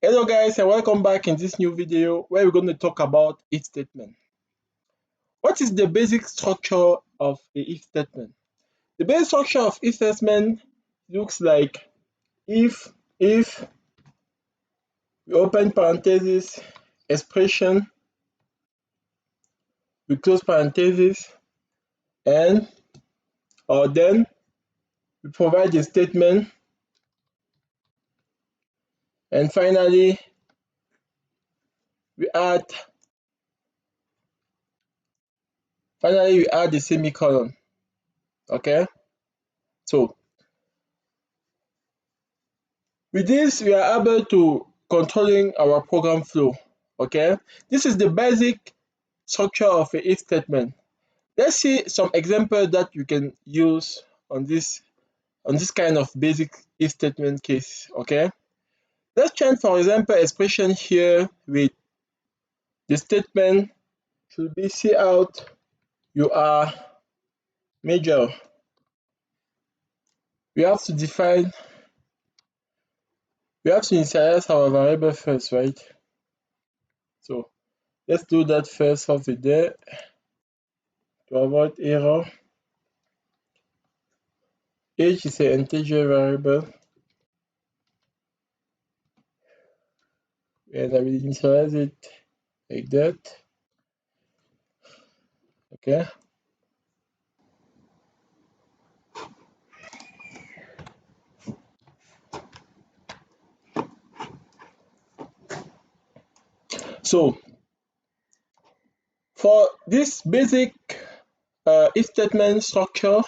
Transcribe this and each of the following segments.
Hello guys, and welcome back in this new video where we're going to talk about if statement. What is the basic structure of a if statement? The basic structure of if statement looks like if we open parenthesis, expression, we close parenthesis, and or then we provide a statement, and we add finally we add the semicolon. Okay, so with this, we are able to controlling our program flow. Okay, this is the basic structure of a if statement. Let's see some examples that you can use on this kind of basic if statement case. Okay, let's change, for example, expression here with the statement should be see out you are major. We have to define, we have to initialize our variable first, right? So let's do that first of the day to avoid error. Age is an integer variable, and I will initialize it like that. Okay. So for this basic if statement structure,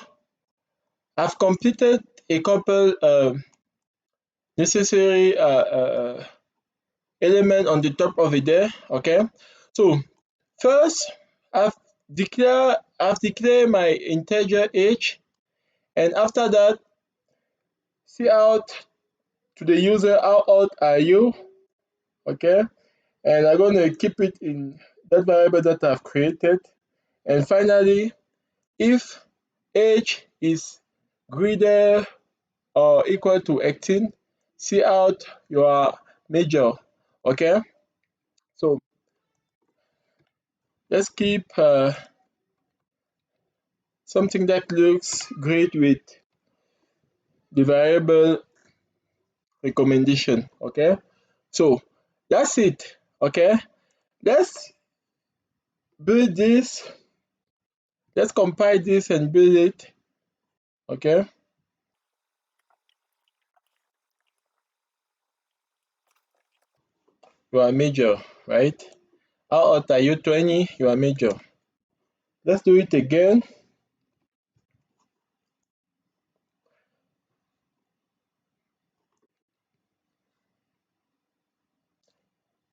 I've completed a couple necessary element on the top of it there. Okay. So first, I've declared my integer age, and after that, see out to the user how old are you. Okay, and I'm going to keep it in that variable that I've created. And finally, if age is greater or equal to 18, see out your major. Okay, so let's keep something that looks great with the variable recommendation. Okay, so that's it. Okay, let's build this, let's compile this and build it. Okay, you are major, right? How old are you? 20, you are major. Let's do it again.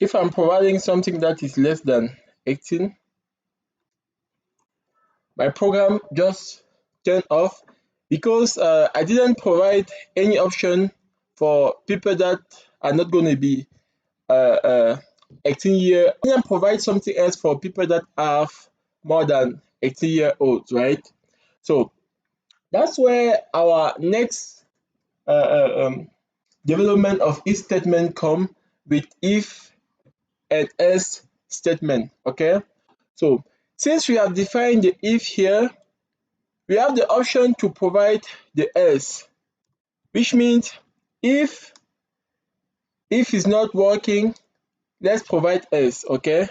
If I'm providing something that is less than 18, my program just turned off because I didn't provide any option for people that are not going to be uh, uh, 18 year. I didn't provide something else for people that have more than 18-year-olds, right? So that's where our next development of if statement come with if and else statement. Okay, so since we have defined the if here, we have the option to provide the else, which means if is not working, let's provide else. Okay,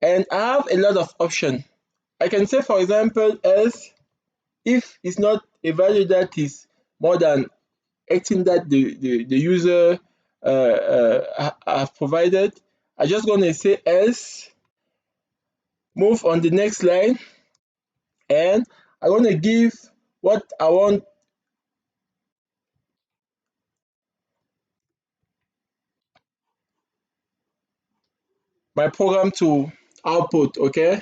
and I have a lot of options. I can say, for example, else if it's not a value that is more than 18 that the user have provided, I just gonna say else, move on the next line, and I'm gonna give what I want my program to output. Okay,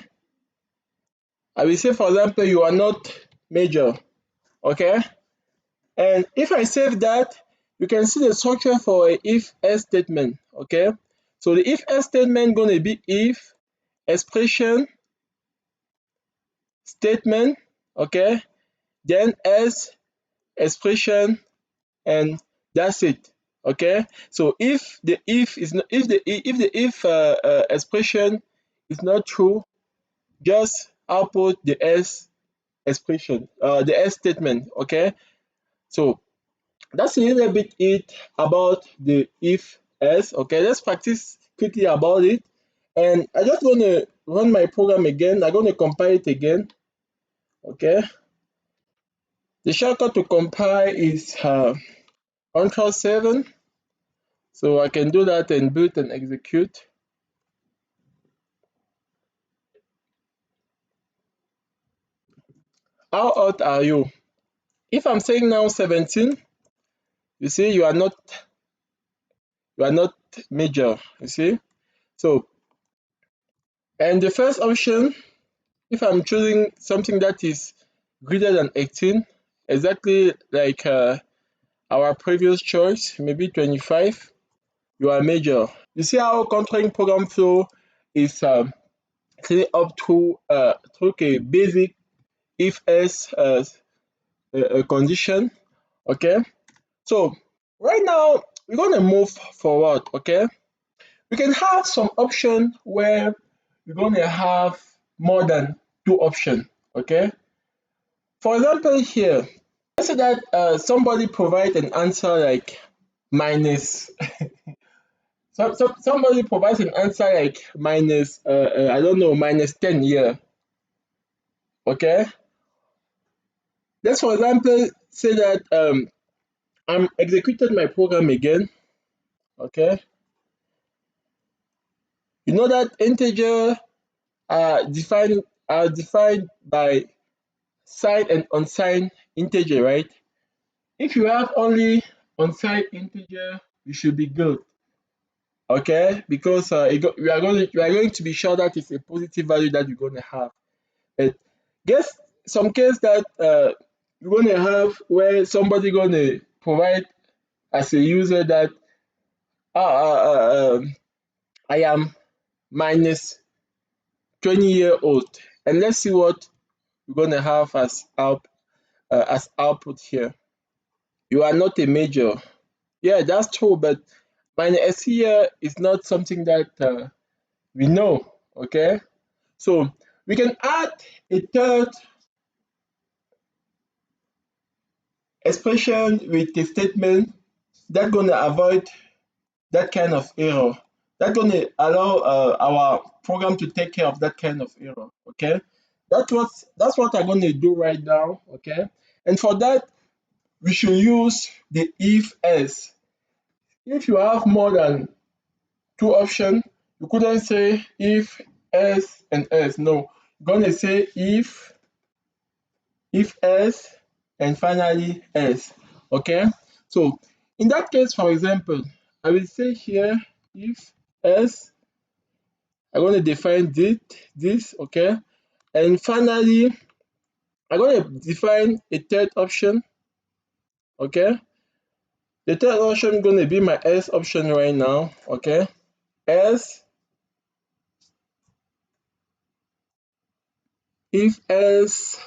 I will say, for example, you are not major. Okay, and if I save that, you can see the structure for a if else statement. Okay, so the if else statement gonna be if expression statement. Okay, then else expression, and that's it. Okay, so if the if is not if the if expression is not true, just output the else expression, the else statement. Okay, so that's a little bit it about the if else. Okay, let's practice quickly about it. And I just want to run my program again. I'm going to compile it again. Okay, the shortcut to compile is Ctrl 7. So I can do that and build and execute. How old are you? If I'm saying now 17, you see you are not major, you see. So, and the first option, if I'm choosing something that is greater than 18, exactly like our previous choice, maybe 25, you are major. You see how controlling program flow is set up through a basic if else condition. Okay, so right now we're going to move forward. Okay, we can have some option where we're going to have more than two options. Okay, for example here, let's say that somebody provide an answer like minus somebody provides an answer like minus I don't know, minus 10 here. Okay, let's for example say that I'm executed my program again. Okay, you know that integer are defined by signed and unsigned integer, right? If you have only unsigned integer, you should be good. Okay, because we are going to be sure that it's a positive value that you're going to have. But guess some case that you're going to have where somebody going to provide as a user that I am minus 20-year-old, and let's see what we're going to have as output here. You are not a major. Yeah, that's true, but minus here is not something that we know. Okay, so we can add a third expression with a statement that gonna avoid that kind of error. That gonna allow our program to take care of that kind of error. Okay, that's what I'm gonna do right now. Okay, and for that we should use the if else. If you have more than two options, you couldn't say if else and else. No, you're gonna say if else and finally else. Okay, so in that case, for example, I will say here if else, I'm going to define this. Okay, and finally I'm going to define a third option. Okay, the third option going to be my else option right now. Okay, else, if else.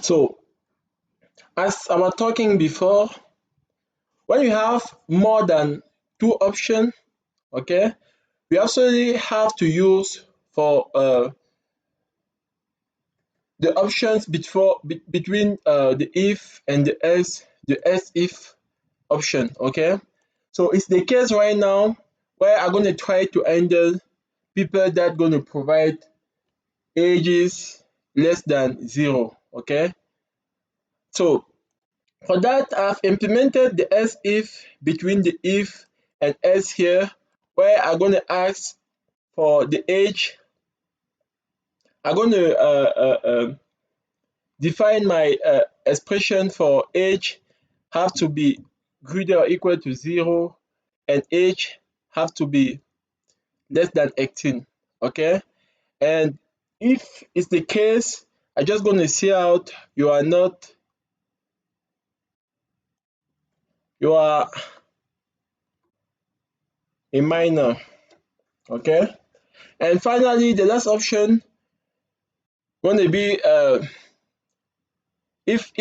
So as I was talking before, when you have more than two options, okay, we actually have to use for the options between the if and the else if option. Okay, so it's the case right now where I'm going to try to handle people that going to provide ages less than 0. Okay, so For that, I've implemented the else if between the if and else here, where I'm going to ask for the age. I'm going to define my expression for age have to be greater or equal to 0, and age have to be less than 18. Okay, and if it's the case, I'm just going to see out you are not, you are a minor. Okay, and finally the last option going to be if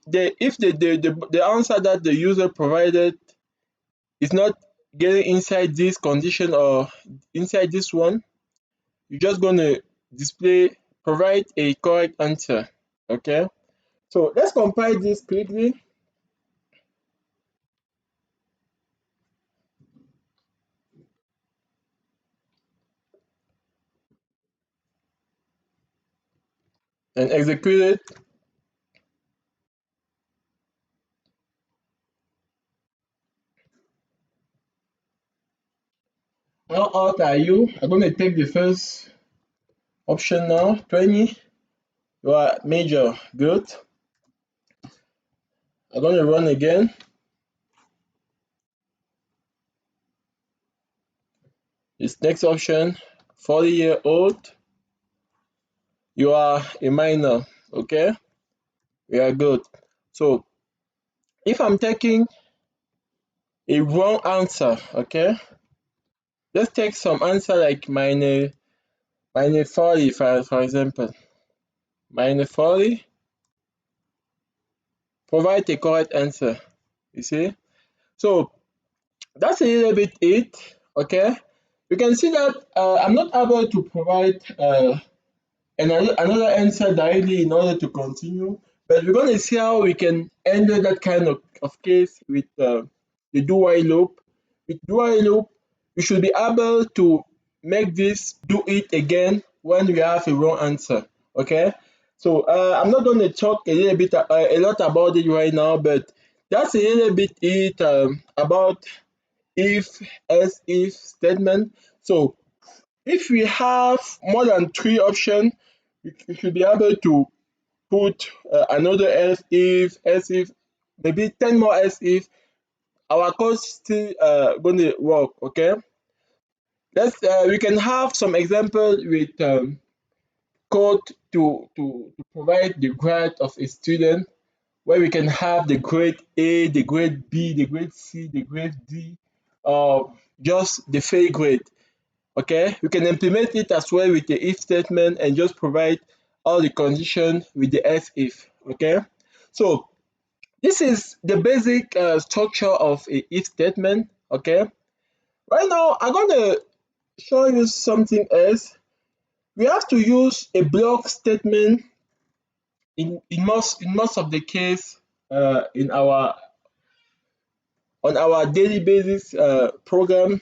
the answer that the user provided is not getting inside this condition or inside this one, you're just going to display provide a correct answer. Okay, so let's compile this quickly and execute it. How old are you? I'm going to take the first option now. 20. You are major. Good. I'm going to run again. This next option, 40-year-old. You are a minor. Okay, we are good. So if I'm taking a wrong answer, okay, let's take some answer like minus 40 for example. Minus 40, provide a correct answer. You see? So that's a little bit it. Okay. You can see that I'm not able to provide another answer directly in order to continue, but we're going to see how we can handle that kind of case with the do while loop. With do while loop, we should be able to make this do it again when we have a wrong answer. Okay, so I'm not going to talk a lot about it right now, but that's a little bit it about if else if statement. So if we have more than 3 options, we should be able to put another else if, maybe 10 more else if. Our code still going to work. Okay, let's we can have some example with code to provide the grade of a student, where we can have the grade A, the grade B, the grade C, the grade D, or just the fail grade. Okay, we can implement it as well with the if statement and just provide all the condition with the else if. Okay, so this is the basic structure of a if statement. Okay, right now I'm going to show you something else. We have to use a block statement in most of the case in our on our daily basis program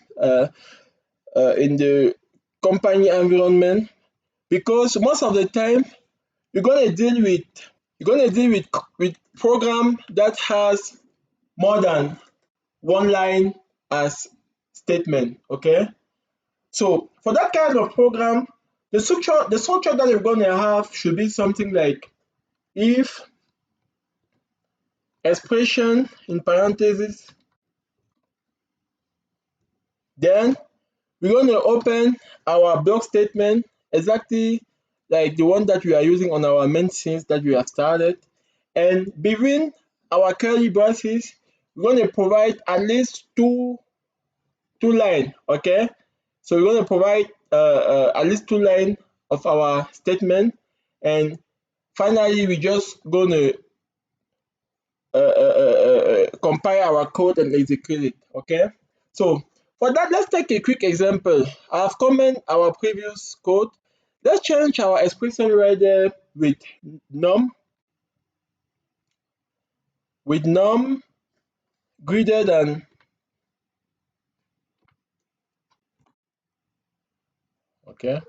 in the company environment, because most of the time you're gonna deal with you're gonna deal with program that has more than one line as statement. Okay, so for that kind of program, the structure that you're gonna have should be something like if expression in parentheses, then we're going to open our block statement exactly like the one that we are using on our main scenes that we have started. And between our curly braces, we're going to provide at least two line. Okay, so we're going to provide at least 2 line of our statement, and finally we just going to compile our code and execute it. Okay, so for that, let's take a quick example. I've comment our previous code. Let's change our expression right there num with num greater than. Okay,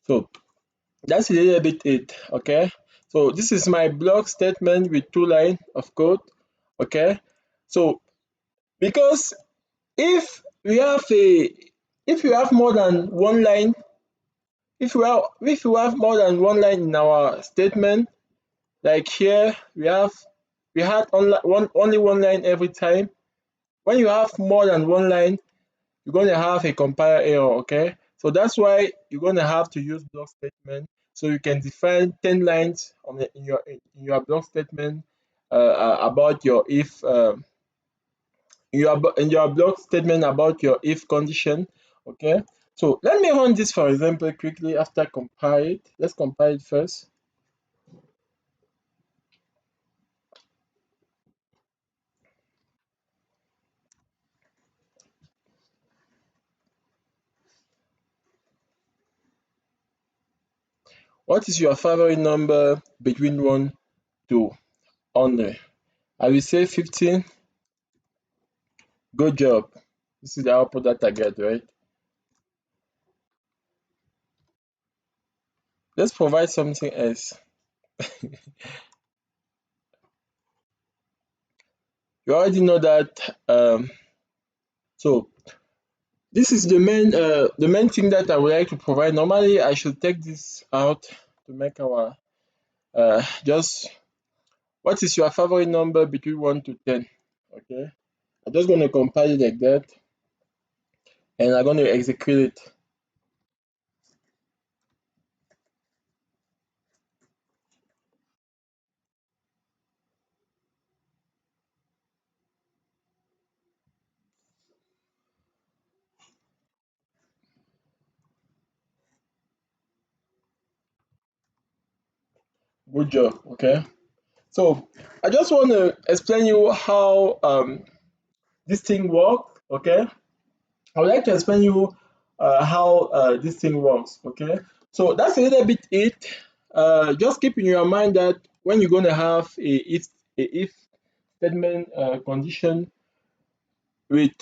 so that's a little bit it. Okay, so this is my block statement with 2 line of code. Okay, so because if we have a if you have more than one line, if you have more than one line in our statement, like here we had only one line every time. When you have more than one line, you're going to have a compile error. Okay, so that's why you're going to have to use block statement, so you can define 10 lines in your block statement about your if in your block statement about your if condition. Okay, so let me run this for example quickly after compile it. Let's compile it first. What is your favorite number between 1 to 100? I will say 15. Good job. This is the output that I get, right? Let's provide something else. You already know that. So this is the main thing that I would like to provide. Normally, I should take this out to make our just what is your favorite number between 1 to 10? Okay, I'm just going to compile it like that, and I'm going to execute it. Good job. Okay, so I just want to explain you how this thing works. Okay, I would like to explain you how this thing works. Okay, so that's a little bit it. Just keep in your mind that when you're going to have a if statement condition with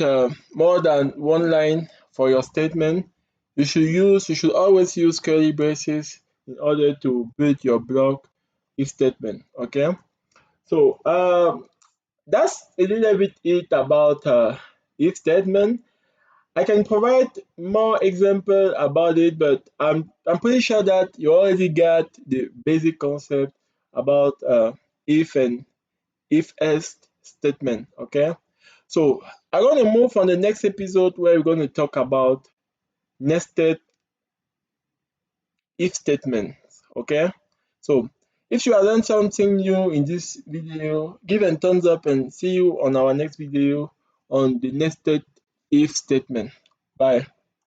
more than one line for your statement, you should always use curly braces in order to build your block if statement. Okay, so that's a little bit it about if statement. I can provide more example about it, but I'm pretty sure that you already got the basic concept about if and if else statement. Okay, so I'm going to move on the next episode where we're going to talk about nested if statements. Okay, so if you have learned something new in this video, give a thumbs up and see you on our next video on the nested if statement. Bye.